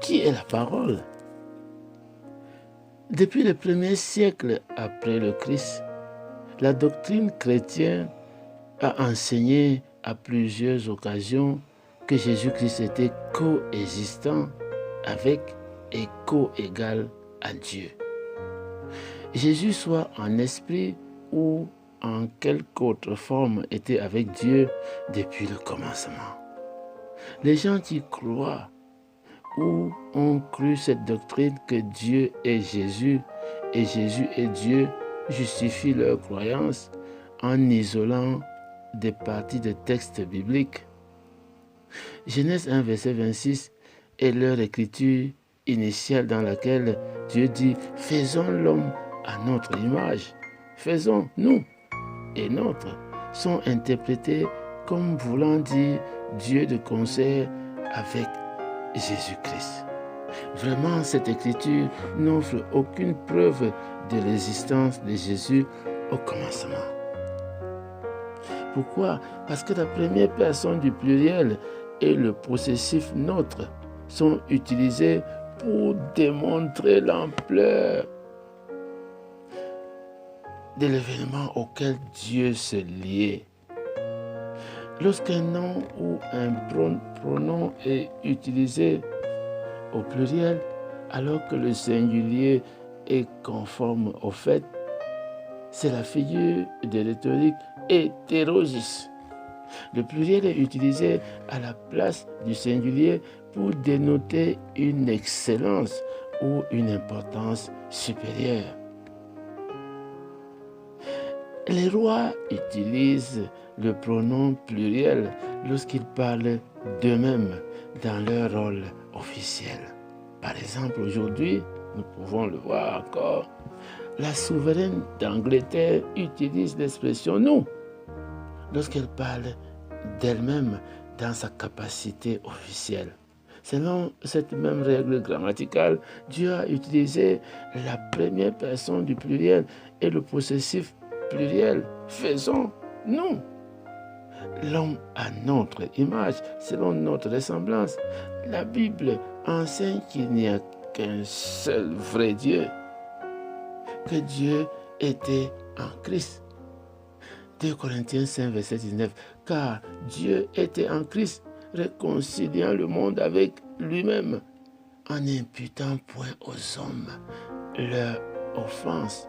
qui est la parole? Depuis le premier siècle après le Christ, la doctrine chrétienne a enseigné à plusieurs occasions que Jésus-Christ était coexistant avec et co-égal à Dieu. Jésus, soit en esprit ou en quelque autre forme, était avec Dieu depuis le commencement. Les gens qui croient ou ont cru cette doctrine que Dieu est Jésus et Jésus est Dieu justifient leur croyance en isolant des parties de textes bibliques. Genèse 1, verset 26 est leur écriture initiale dans laquelle Dieu dit « Faisons l'homme à notre image ». Faisons, nous et notre, sont interprétés comme voulant dire Dieu de concert avec Jésus-Christ. Vraiment, cette écriture n'offre aucune preuve de l'existence de Jésus au commencement. Pourquoi? Parce que la première personne du pluriel et le possessif notre sont utilisés pour démontrer l'ampleur de l'événement auquel Dieu se liait. Lorsqu'un nom ou un pronom est utilisé au pluriel, alors que le singulier est conforme au fait, c'est la figure de rhétorique hétérogis. Le pluriel est utilisé à la place du singulier pour dénoter une excellence ou une importance supérieure. Les rois utilisent le pronom pluriel lorsqu'ils parlent d'eux-mêmes dans leur rôle officiel. Par exemple, aujourd'hui, nous pouvons le voir encore, la souveraine d'Angleterre utilise l'expression « nous » lorsqu'elle parle d'elle-même dans sa capacité officielle. Selon cette même règle grammaticale, Dieu a utilisé la première personne du pluriel et le possessif pluriel. Faisons, nous, l'homme à notre image, selon notre ressemblance. La Bible enseigne qu'il n'y a qu'un seul vrai Dieu, que Dieu était en Christ. 2 Corinthiens 5, verset 19. Car Dieu était en Christ, réconciliant le monde avec lui-même, en n'imputant point aux hommes leur offense.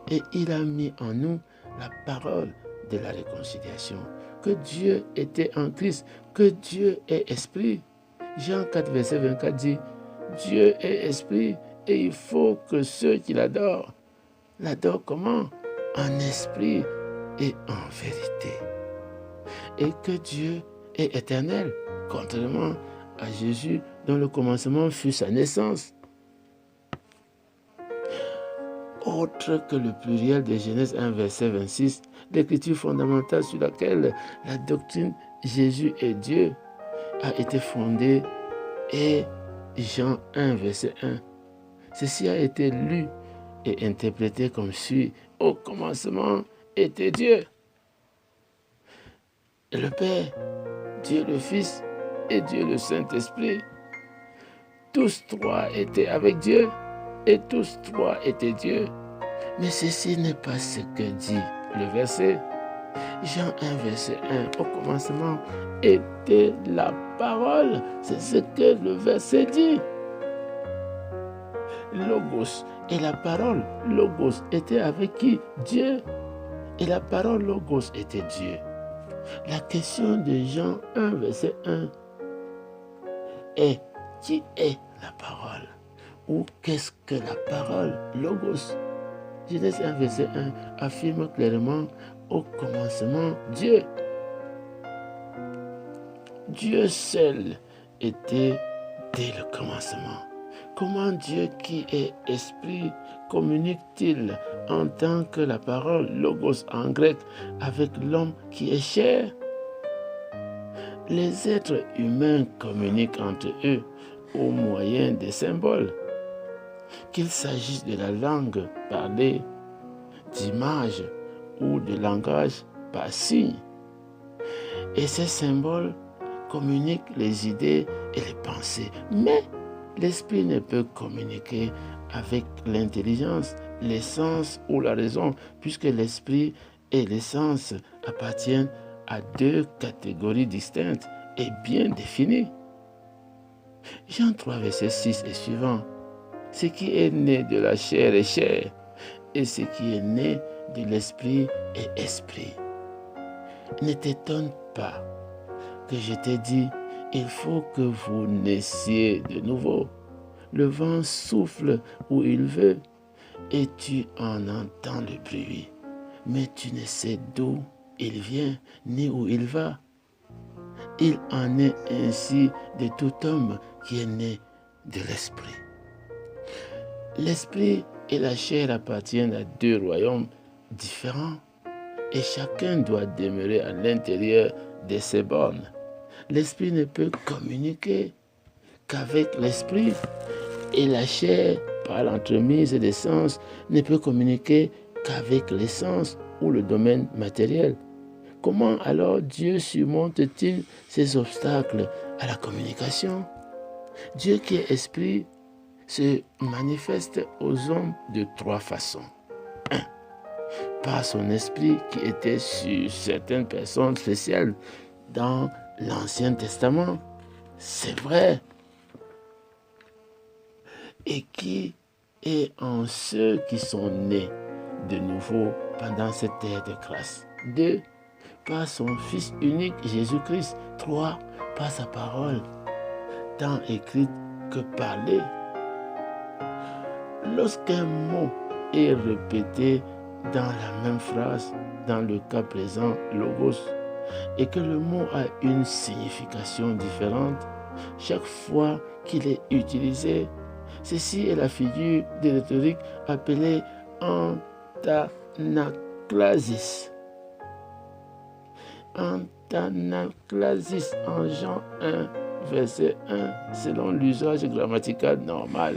Et il a mis en nous la parole de la réconciliation. Que Dieu était en Christ, que Dieu est esprit. Jean 4, verset 24 dit, Dieu est esprit et il faut que ceux qui l'adorent comment? En esprit et en vérité. Et que Dieu est éternel, contrairement à Jésus dont le commencement fut sa naissance. Autre que le pluriel de Genèse 1, verset 26, l'écriture fondamentale sur laquelle la doctrine Jésus est Dieu a été fondée est Jean 1, verset 1. Ceci a été lu et interprété comme suit. Au commencement était Dieu. Et le Père, Dieu le Fils et Dieu le Saint-Esprit. Tous trois étaient avec Dieu et tous trois étaient Dieu. Mais ceci n'est pas ce que dit le verset. Jean 1, verset 1, au commencement était la parole. C'est ce que le verset dit. Logos et la parole. Logos était avec qui? Dieu. Et la parole Logos était Dieu. La question de Jean 1, verset 1 est qui est la parole? Ou qu'est-ce que la parole? Logos. Genèse 1, verset 1 affirme clairement au commencement Dieu. Dieu seul était dès le commencement. Comment Dieu qui est esprit communique-t-il en tant que la parole logos en grec avec l'homme qui est chair? Les êtres humains communiquent entre eux au moyen des symboles. Qu'il s'agisse de la langue parlée, d'images ou de langage par signes. Et ces symboles communiquent les idées et les pensées. Mais L'esprit ne peut communiquer avec l'intelligence, les sens ou la raison, puisque l'esprit et les sens appartiennent à deux catégories distinctes et bien définies. Jean 3, verset 6 et suivant. Ce qui est né de la chair est chair, et ce qui est né de l'esprit est esprit. Ne t'étonne pas que je t'ai dit, il faut que vous naissiez de nouveau. Le vent souffle où il veut, et tu en entends le bruit, mais tu ne sais d'où il vient, ni où il va. Il en est ainsi de tout homme qui est né de l'esprit. L'esprit et la chair appartiennent à deux royaumes différents et chacun doit demeurer à l'intérieur de ses bornes. L'esprit ne peut communiquer qu'avec l'esprit et la chair, par l'entremise des sens, ne peut communiquer qu'avec les sens ou le domaine matériel. Comment alors Dieu surmonte-t-il ces obstacles à la communication? Dieu qui est esprit se manifeste aux hommes de trois façons. 1. Par son esprit qui était sur certaines personnes spéciales dans l'Ancien Testament. C'est vrai. Et qui est en ceux qui sont nés de nouveau pendant cette ère de grâce. 2. Par son Fils unique Jésus-Christ. 3. Par sa parole, tant écrite que parlée. Lorsqu'un mot est répété dans la même phrase, dans le cas présent, logos, et que le mot a une signification différente, chaque fois qu'il est utilisé, ceci est la figure de rhétorique appelée antanaclasis. Antanaclasis en Jean 1, verset 1, selon l'usage grammatical normal.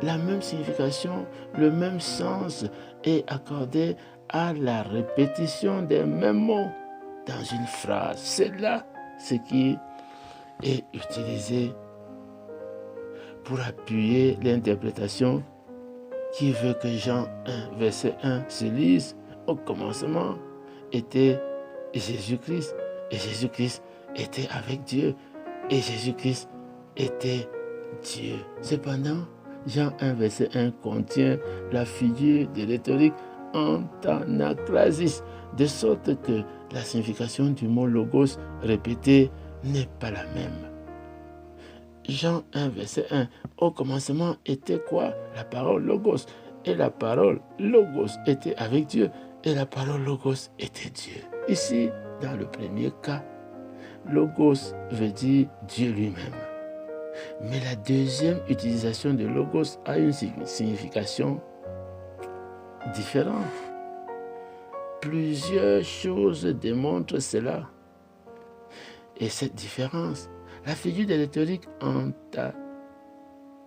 La même signification, le même sens est accordé à la répétition des mêmes mots dans une phrase. C'est là ce qui est utilisé pour appuyer l'interprétation qui veut que Jean 1, verset 1 se lise. Au commencement était Jésus-Christ, et Jésus-Christ était avec Dieu, et Jésus-Christ était Dieu. Cependant, Jean 1, verset 1 contient la figure de rhétorique antanaclasis, de sorte que la signification du mot logos répété n'est pas la même. Jean 1, verset 1, au commencement était quoi? La parole logos. Et la parole logos était avec Dieu, et la parole logos était Dieu. Ici, dans le premier cas, logos veut dire Dieu lui-même. Mais la deuxième utilisation de logos a une signification différente. Plusieurs choses démontrent cela. Et cette différence, la figure de rhétorique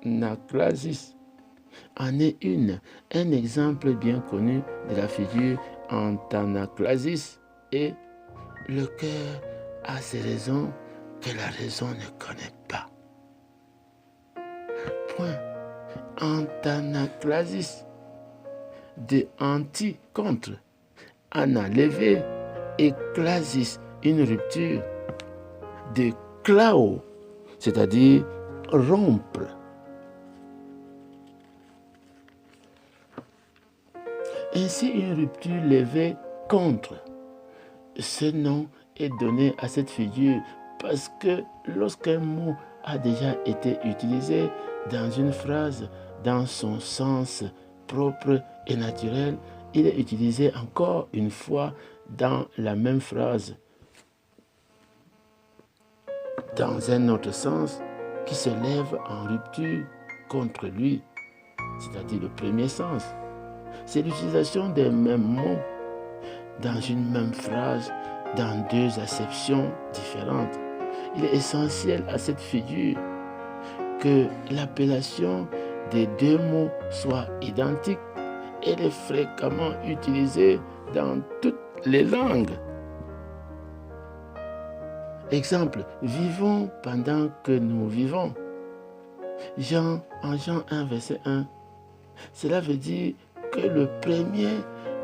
antanaclasis en est une. Un exemple bien connu de la figure antanaclasis est le cœur a ses raisons que la raison ne connaît pas. Point. Antanaclasis de anti contre, ana levé et clasis une rupture, de clao, c'est-à-dire rompre. Ainsi une rupture levée contre. Ce nom est donné à cette figure parce que lorsqu'un mot a déjà été utilisé dans une phrase, dans son sens propre et naturel, il est utilisé encore une fois dans la même phrase, dans un autre sens qui se lève en rupture contre lui, c'est-à-dire le premier sens. C'est l'utilisation des mêmes mots dans une même phrase, dans deux acceptions différentes. Il est essentiel à cette figure que l'appellation des deux mots soit identique. Elle est fréquemment utilisée dans toutes les langues. Exemple, vivons pendant que nous vivons. En Jean 1, verset 1, cela veut dire que le premier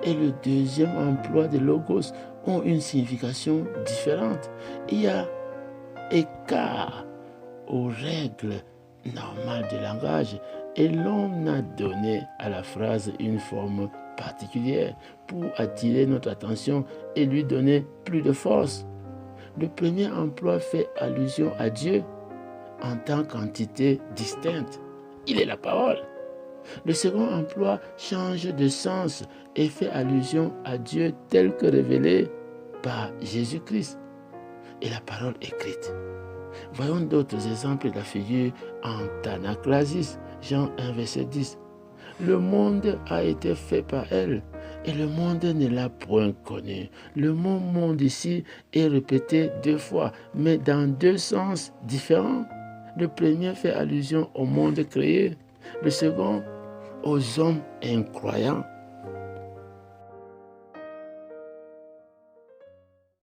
et le deuxième emploi de logos ont une signification différente. Il y a écart aux règles normales du langage et l'on a donné à la phrase une forme particulière pour attirer notre attention et lui donner plus de force. Le premier emploi fait allusion à Dieu en tant qu'entité distincte. Il est la parole. Le second emploi change de sens et fait allusion à Dieu tel que révélé par Jésus-Christ et la parole écrite. Voyons d'autres exemples de la figure en Thanaclasis, Jean 1, verset 10. Le monde a été fait par elle et le monde ne l'a point connu. Le mot monde ici est répété 2 fois, mais dans 2 sens différents. Le premier fait allusion au monde créé, le second aux hommes incroyants.